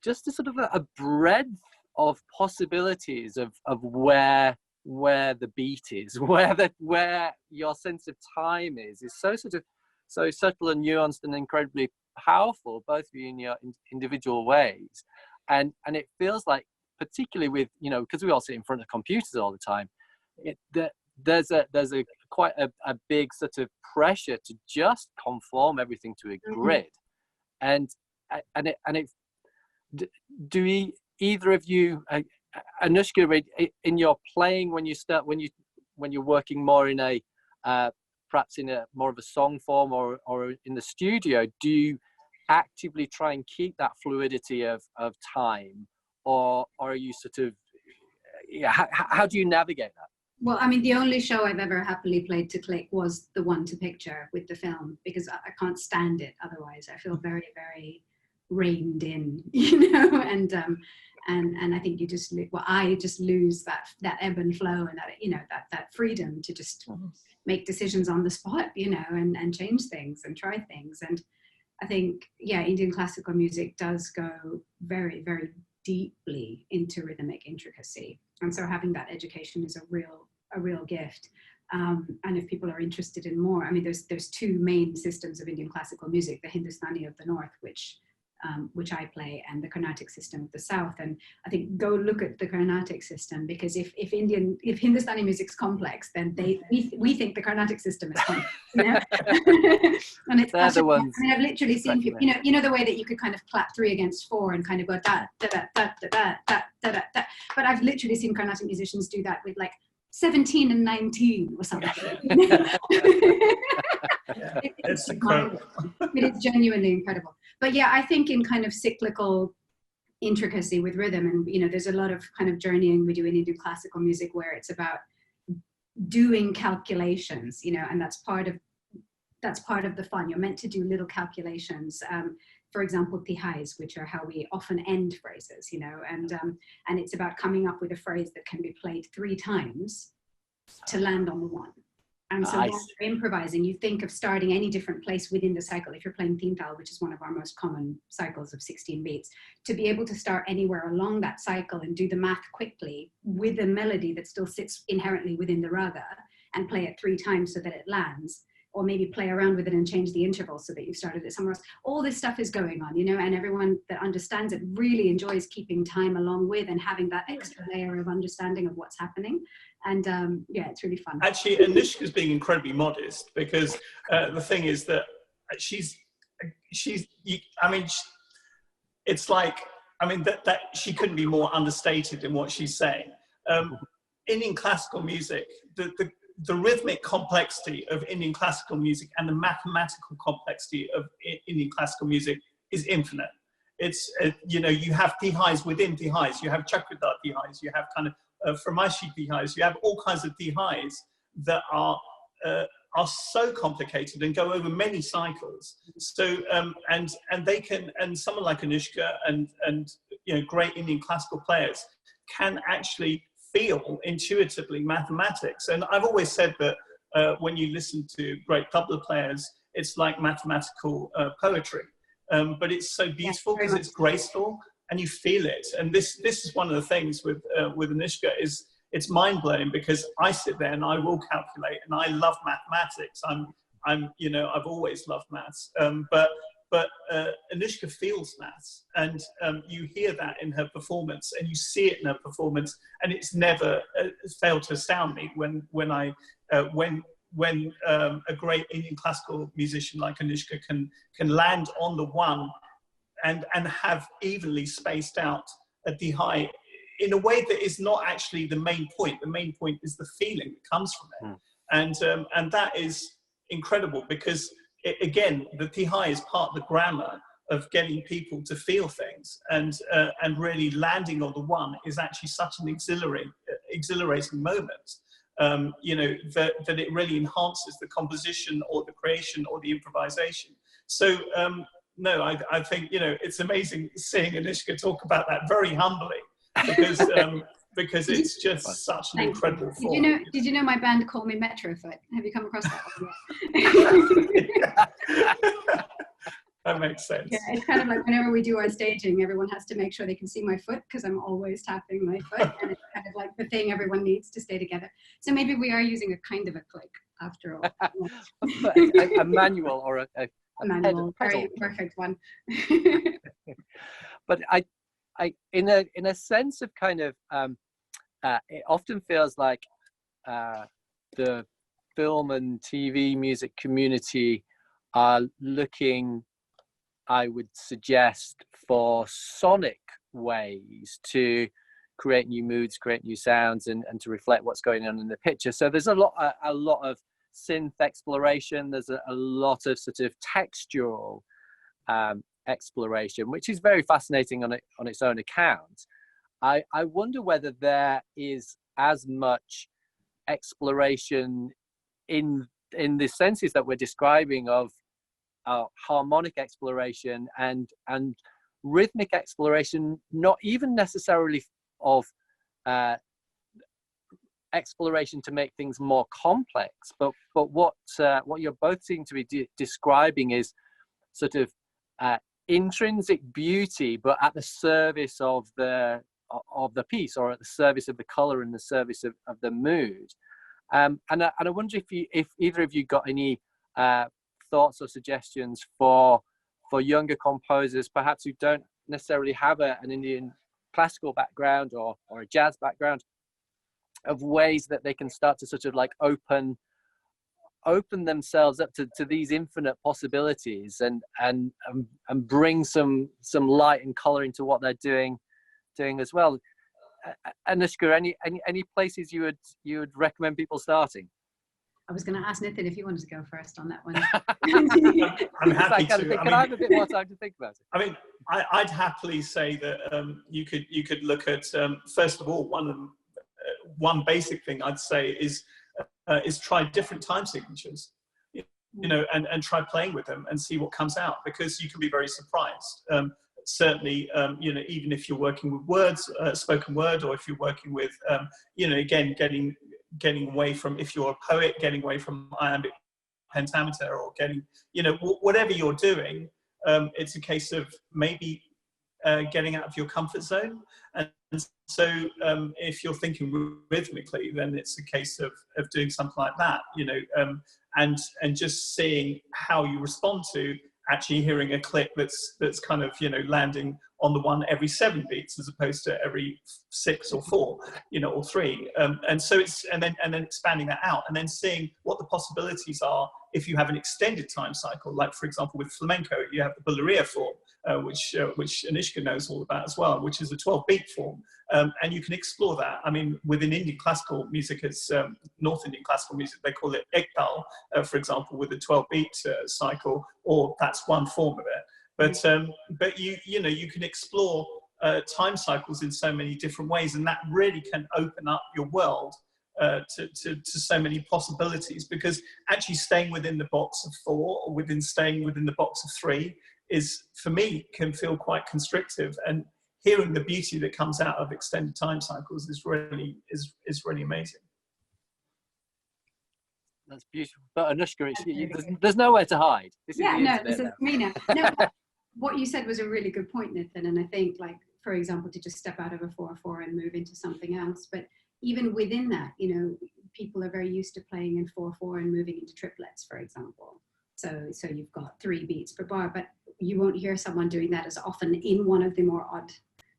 [SPEAKER 1] just a sort of a breadth of possibilities of where the beat is, where your sense of time is so sort of so subtle and nuanced and incredibly powerful, both of you in your individual ways. And it feels like, particularly with, you know, because we all sit in front of computers all the time, there's a quite a big sort of pressure to just conform everything to a grid. And do either of you, Anoushka, in your playing, when you're working more in a perhaps in a more of a song form or in the studio, do you actively try and keep that fluidity of time, or are you sort of, how do you navigate that?
[SPEAKER 3] Well, I mean, the only show I've ever happily played to click was the one to picture with the film, because I can't stand it otherwise. I feel very, very reined in, you know, and I think you just, well, I just lose that ebb and flow, and that, you know, that freedom to just make decisions on the spot, you know, and change things and try things. And I think, yeah, Indian classical music does go very, very deeply into rhythmic intricacy. And so having that education is a real gift. And if people are interested in more, I mean, there's two main systems of Indian classical music: the Hindustani of the north, which I play, and the Carnatic system of the south. And I think go look at the Carnatic system, because if Hindustani music's complex, then we think the Carnatic system is complex. You know? And it's
[SPEAKER 1] they're the ones.
[SPEAKER 3] I mean, I've literally seen people, you know the way that you could kind of clap 3 against 4 and kind of go da da da da da da da da da da. But I've literally seen Carnatic musicians do that with like 17 and 19 or something.
[SPEAKER 2] It's incredible.
[SPEAKER 3] It is genuinely incredible. But yeah, I think in kind of cyclical intricacy with rhythm, and you know, there's a lot of kind of journeying we do in Indian classical music where it's about doing calculations, you know, and that's part of the fun. You're meant to do little calculations. For example, tihais, which are how we often end phrases, you know, and it's about coming up with a phrase that can be played 3 times to land on the 1. And so when you're improvising, you think of starting any different place within the cycle. If you're playing Teental, which is one of our most common cycles of 16 beats, to be able to start anywhere along that cycle and do the math quickly with a melody that still sits inherently within the raga, and play it 3 times so that it lands, or maybe play around with it and change the interval so that you've started it somewhere else. All this stuff is going on, you know, and everyone that understands it really enjoys keeping time along with and having that extra layer of understanding of what's happening. And yeah, it's really fun.
[SPEAKER 2] Actually, Anoushka's being incredibly modest, because the thing is that I mean, it's like, I mean, that she couldn't be more understated in what she's saying. Indian classical music, the rhythmic complexity of Indian classical music and the mathematical complexity of Indian classical music is infinite. It's, you know, you have tihais within tihais, you have chakradar tihais, you have kind of Framaishi tihais, you have all kinds of tihais that are so complicated and go over many cycles. So, and they can, and someone like Anoushka and you know, great Indian classical players can actually feel intuitively mathematics. And I've always said that when you listen to great tabla players, it's like mathematical poetry. But it's so beautiful because it's graceful and you feel it. And this is one of the things with Anoushka, is it's mind-blowing, because I sit there and I will calculate, and I love mathematics. I'm you know, I've always loved maths. But Anoushka feels maths, and you hear that in her performance, and you see it in her performance, and it's never failed to astound me when a great Indian classical musician like Anoushka can land on the 1 and have evenly spaced out a tihai in a way that is not actually the main point. The main point is the feeling that comes from it, and that is incredible, because again, the tihai is part of the grammar of getting people to feel things, and really landing on the 1 is actually such an exhilarating moment. You know, that it really enhances the composition or the creation or the improvisation. So no, I think, you know, it's amazing seeing Anoushka talk about that very humbly, because it's just such an incredible form.
[SPEAKER 3] Did you know my band call me Metrofoot? Have you come across that one yet?
[SPEAKER 2] That makes sense.
[SPEAKER 3] Yeah, it's kind of like whenever we do our staging, everyone has to make sure they can see my foot because I'm always tapping my foot, and it's kind of like the thing everyone needs to stay together. So maybe we are using a kind of a click after all.
[SPEAKER 1] a manual or a
[SPEAKER 3] manual,
[SPEAKER 1] pedal.
[SPEAKER 3] very perfect one.
[SPEAKER 1] But I in a sense of kind of it often feels like the film and TV music community are looking, I would suggest, for sonic ways to create new moods, create new sounds, and to reflect what's going on in the picture. So there's a lot of synth exploration. There's a lot of sort of textural exploration, which is very fascinating on its own account. I wonder whether there is as much exploration in the senses that we're describing of harmonic exploration and rhythmic exploration, not even necessarily of exploration to make things more complex, but what you're both seem to be describing is sort of intrinsic beauty, but at the service of the piece, or at the service of the color and the service of the mood. And I wonder if either of you got any thoughts or suggestions for younger composers, perhaps who don't necessarily have an Indian classical background or a jazz background, of ways that they can start to sort of like open themselves up to these infinite possibilities and bring some light and color into what they're doing as well. Anoushka, any places you would recommend people starting?
[SPEAKER 3] I was going to ask Nitin if you wanted to go first on that one.
[SPEAKER 2] I'm happy to.
[SPEAKER 1] Can I have a bit more time to think about it?
[SPEAKER 2] I mean, I'd happily say that you could look at first of all, one basic thing I'd say is try different time signatures, you know, and try playing with them and see what comes out, because you can be very surprised. Certainly, you know, even if you're working with words, spoken word, or if you're working with, you know, again, getting away from, if you're a poet, getting away from iambic pentameter, or getting, you know, whatever you're doing, it's a case of maybe getting out of your comfort zone. And so if you're thinking rhythmically, then it's a case of doing something like that, you know, and just seeing how you respond to actually hearing a click that's kind of, you know, landing on the one every 7 beats as opposed to every 6 or 4, you know, or 3. And so it's, and then expanding that out, and then seeing what the possibilities are if you have an extended time cycle, like for example with flamenco, you have the bulería form, which Anoushka knows all about as well, which is a 12-beat form. And you can explore that. I mean, within Indian classical music, it's North Indian classical music, they call it ektal, for example, with a 12-beat cycle, or that's one form of it. But you know, you can explore time cycles in so many different ways, and that really can open up your world to so many possibilities, because actually staying within the box of 4 or staying within the box of 3 is, for me, can feel quite constrictive, and hearing the beauty that comes out of extended time cycles is really amazing.
[SPEAKER 1] That's beautiful. But Anoushka, there's nowhere to hide. This
[SPEAKER 3] is me now. No, what you said was a really good point, Nitin, and I think, like, for example, to just step out of a 4/4 and move into something else. But even within that, you know, people are very used to playing in 4/4 and moving into triplets, for example. So you've got 3 beats per bar, but you won't hear someone doing that as often in one of the more odd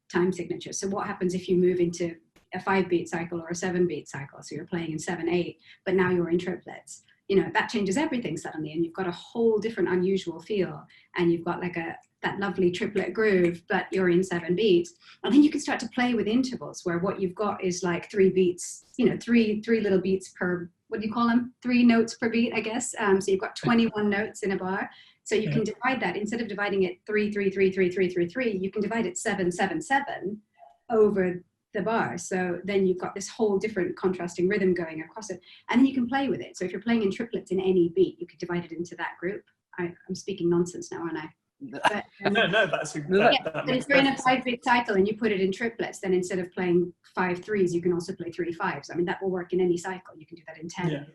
[SPEAKER 3] time signatures. So what happens if you move into a 5-beat cycle or a 7-beat cycle? So you're playing in 7/8, but now you're in triplets. You know, that changes everything suddenly, and you've got a whole different unusual feel, and you've got like that lovely triplet groove, but you're in 7 beats. And then you can start to play with intervals, where what you've got is like 3 beats, you know, three little beats per, what do you call them? 3 notes per beat, I guess. So you've got 21 notes in a bar. So you can divide that, instead of dividing it 3, 3, 3, 3, 3, 3, 3, you can divide it 7, 7, 7 over the bar. So then you've got this whole different contrasting rhythm going across it, and then you can play with it. So if you're playing in triplets in any beat, you could divide it into that group. I'm speaking nonsense now, aren't I? But,
[SPEAKER 2] no, that's
[SPEAKER 3] but if you're in a 5-beat cycle and you put it in triplets, then instead of playing 5 3s, you can also play 3 5s. I mean, that will work in any cycle. You can do that in 10.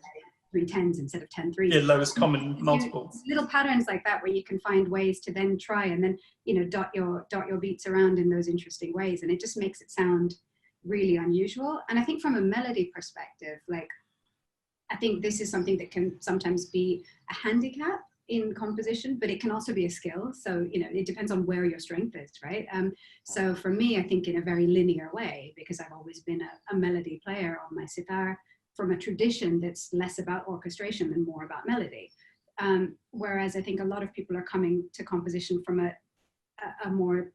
[SPEAKER 3] 3/10s instead of 10/3s.
[SPEAKER 2] Yeah, lowest common multiple.
[SPEAKER 3] Little patterns like that where you can find ways to then try and then, you know, dot your beats around in those interesting ways. And it just makes it sound really unusual. And I think from a melody perspective, like, I think this is something that can sometimes be a handicap in composition, but it can also be a skill. So, you know, it depends on where your strength is, right? So for me, I think in a very linear way, because I've always been a melody player on my sitar, from a tradition that's less about orchestration and more about melody. Whereas I think a lot of people are coming to composition from a more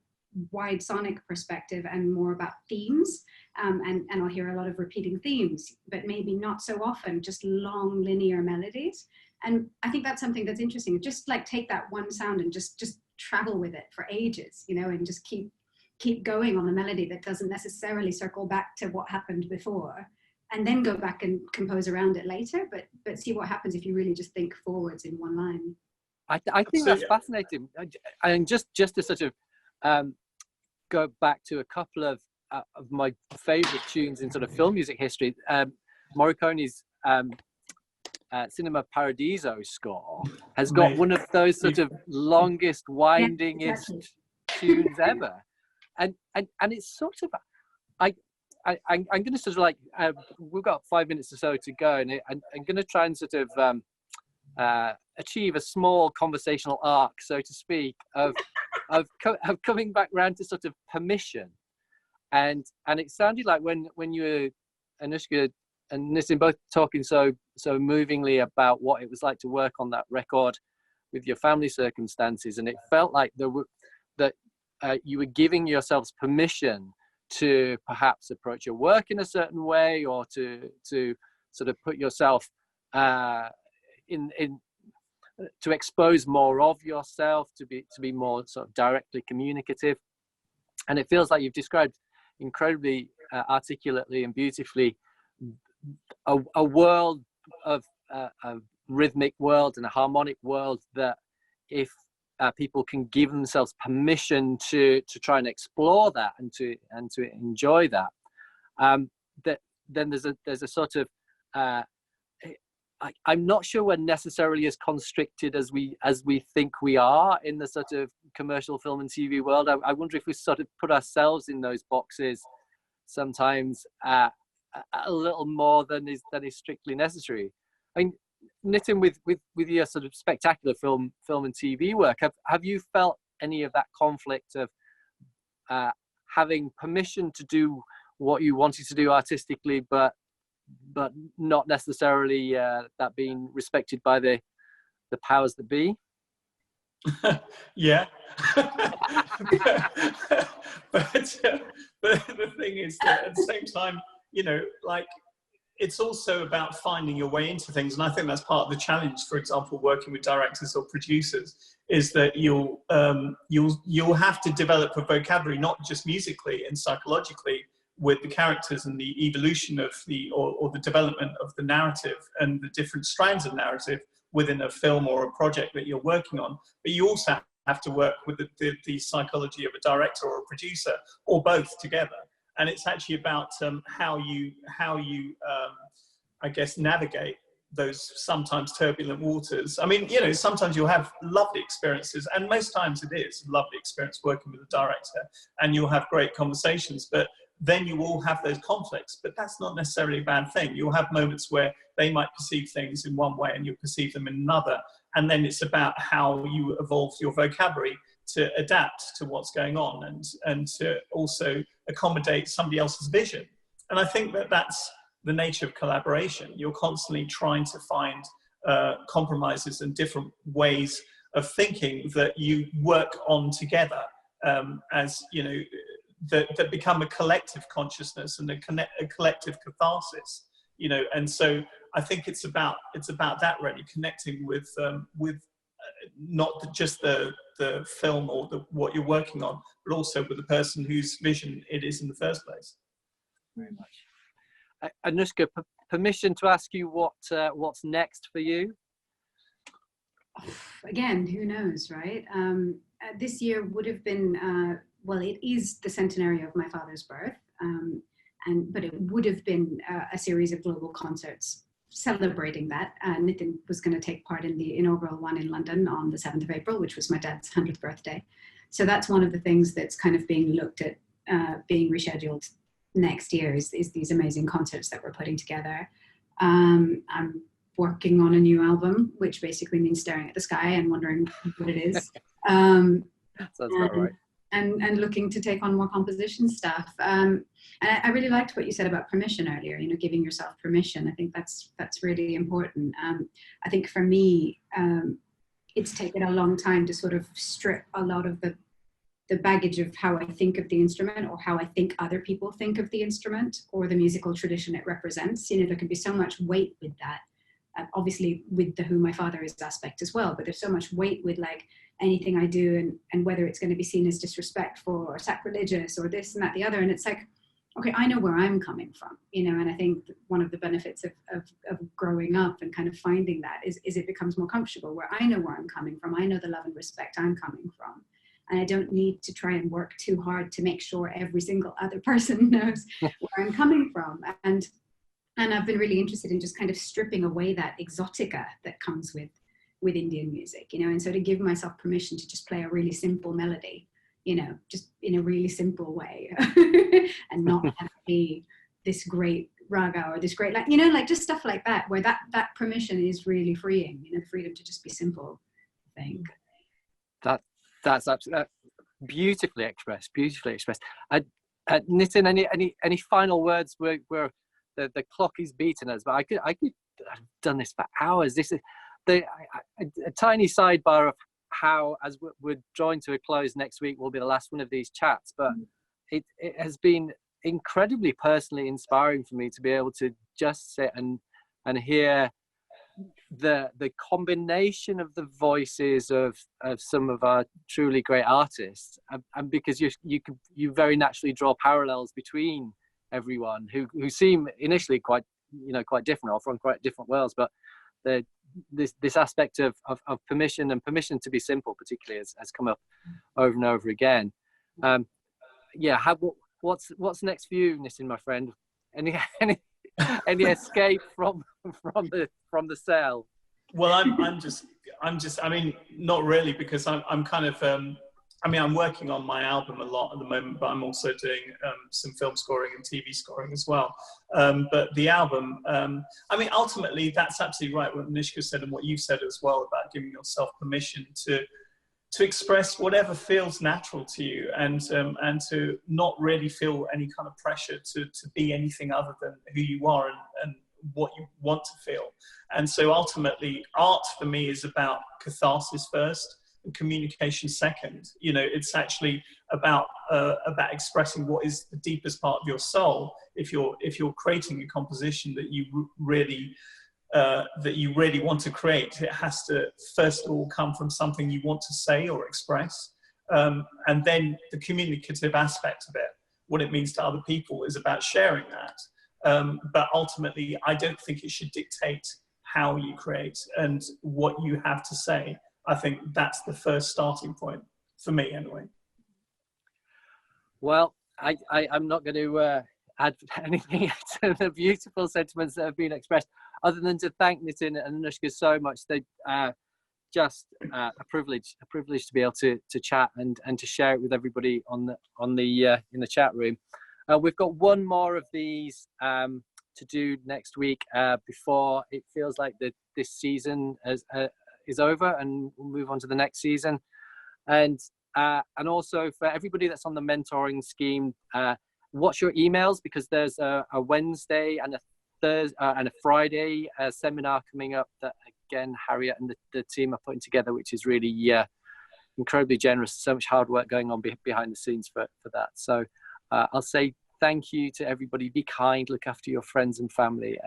[SPEAKER 3] wide sonic perspective and more about themes. And I'll hear a lot of repeating themes, but maybe not so often just long linear melodies. And I think that's something that's interesting. Just like take that one sound and just travel with it for ages, you know, and just keep going on the melody that doesn't necessarily circle back to what happened before, and then go back and compose around it later, but see what happens if you really just think forwards in one line.
[SPEAKER 1] I think that's fascinating. And just to sort of go back to a couple of my favorite tunes in sort of film music history, Morricone's Cinema Paradiso score has got one of those sort of longest, windingest tunes ever. And it's sort of, I'm going to sort of like, we've got 5 minutes or so to go, and I'm going to try and sort of achieve a small conversational arc, so to speak, of coming back round to sort of permission. And it sounded like when you were, Anoushka and Nitin, both talking so movingly about what it was like to work on that record with your family circumstances, and it felt like that you were giving yourselves permission to perhaps approach your work in a certain way, or to sort of put yourself in to expose more of yourself, to be more sort of directly communicative. And it feels like you've described incredibly articulately and beautifully a world of a rhythmic world and a harmonic world that if people can give themselves permission to try and explore that and to enjoy that, that then there's a sort of I'm not sure we're necessarily as constricted as we think we are in the sort of commercial film and TV world. I wonder if we sort of put ourselves in those boxes sometimes a little more than is strictly necessary. I mean, Nitin, with your sort of spectacular film and TV work, have you felt any of that conflict of having permission to do what you wanted to do artistically, but not necessarily that being respected by the powers that be?
[SPEAKER 2] Yeah. but the thing is that at the same time, you know, like, it's also about finding your way into things. And I think that's part of the challenge, for example, working with directors or producers, is that you'll have to develop a vocabulary, not just musically and psychologically, with the characters and the evolution of or the development of the narrative and the different strands of narrative within a film or a project that you're working on. But you also have to work with the psychology of a director or a producer, or both together. And it's actually about how you I guess, navigate those sometimes turbulent waters. I mean, you know, sometimes you'll have lovely experiences, and most times it is a lovely experience working with a director, and you'll have great conversations, but then you will have those conflicts. But that's not necessarily a bad thing. You'll have moments where they might perceive things in one way and you'll perceive them in another. And then it's about how you evolve your vocabulary to adapt to what's going on, and to also accommodate somebody else's vision. And I think that that's the nature of collaboration. You're constantly trying to find compromises and different ways of thinking that you work on together, as, you know, that become a collective consciousness and a collective catharsis, you know. And so I think it's about that, really, connecting with not just the film or what you're working on, but also with the person whose vision it is in the first place.
[SPEAKER 1] Very much. Anoushka, permission to ask you what's next for you?
[SPEAKER 3] Again, who knows, right? This year would have been, well, it is the centenary of my father's birth, but it would have been a series of global concerts celebrating that. Nitin was going to take part in the inaugural one in London on the 7th of April, which was my dad's 100th birthday. So that's one of the things that's kind of being looked at, being rescheduled next year, is these amazing concerts that we're putting together. I'm working on a new album, which basically means staring at the sky and wondering what it is.
[SPEAKER 1] Sounds about right.
[SPEAKER 3] And looking to take on more composition stuff. And I really liked what you said about permission earlier, you know, giving yourself permission. I think that's really important. I think for me, it's taken a long time to sort of strip a lot of the baggage of how I think of the instrument, or how I think other people think of the instrument, or the musical tradition it represents. You know, there can be so much weight with that. Obviously with the who my father is aspect as well, but there's so much weight with like anything I do, and whether it's going to be seen as disrespectful or sacrilegious or this and that, the other. And it's like, okay, I know where I'm coming from, you know, and I think one of the benefits of growing up and kind of finding that is it becomes more comfortable, where I know where I'm coming from. I know the love and respect I'm coming from. And I don't need to try and work too hard to make sure every single other person knows where I'm coming from. And I've been really interested in just kind of stripping away that exotica that comes with Indian music, you know, and so to give myself permission to just play a really simple melody, you know, just in a really simple way, and not have to be this great raga or this great, like, you know, like just stuff like that, where that permission is really freeing, you know, the freedom to just be simple, I think.
[SPEAKER 1] That's absolutely beautifully expressed. Nitin, any final words? Where the clock is beating us, but I could have done this for hours. This is a tiny sidebar of how, as we're drawing to a close, next week will be the last one of these chats, but it has been incredibly personally inspiring for me to be able to just sit and hear the combination of the voices of some of our truly great artists, and because you very naturally draw parallels between everyone who seem initially quite different, or from quite different worlds, but this aspect of permission to be simple particularly has come up over and over again. What's next for you, Nitin, my friend? Any escape from the cell?
[SPEAKER 2] Well, I'm just I mean, not really, because I'm kind of I'm working on my album a lot at the moment, but I'm also doing some film scoring and TV scoring as well. But the album, I mean, ultimately, that's absolutely right what Anoushka said, and what you said as well, about giving yourself permission to express whatever feels natural to you, and to not really feel any kind of pressure to be anything other than who you are and what you want to feel. And so ultimately, art for me is about catharsis first and communication second. You know, it's actually about expressing what is the deepest part of your soul. If you're creating a composition that you really want to create, it has to first of all come from something you want to say or express, and then the communicative aspect of it, what it means to other people, is about sharing that. But ultimately, I don't think it should dictate how you create and what you have to say. I think that's the first starting point for me, anyway.
[SPEAKER 1] Well, I'm not going to add anything to the beautiful sentiments that have been expressed, other than to thank Nitin and Anoushka so much. They just a privilege to be able to chat and to share it with everybody in the chat room. We've got one more of these to do next week before it feels like this season is over, and we'll move on to the next season. And also for everybody that's on the mentoring scheme, watch your emails, because there's a Wednesday and a Thursday and a Friday seminar coming up that, again, Harriet and the team are putting together, which is really incredibly generous. So much hard work going on behind the scenes for that. So I'll say thank you to everybody. Be kind, look after your friends and family.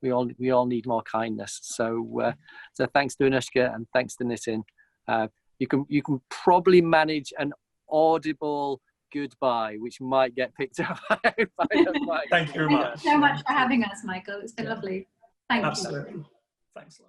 [SPEAKER 1] We all need more kindness. So thanks to Anoushka and thanks to Nitin. You can probably manage an audible goodbye, which might get picked up by the mic.
[SPEAKER 2] Thank you very much.
[SPEAKER 3] Thank you so much for having us, Michael. It's been lovely. Thank you.
[SPEAKER 2] Absolutely. Thanks a lot.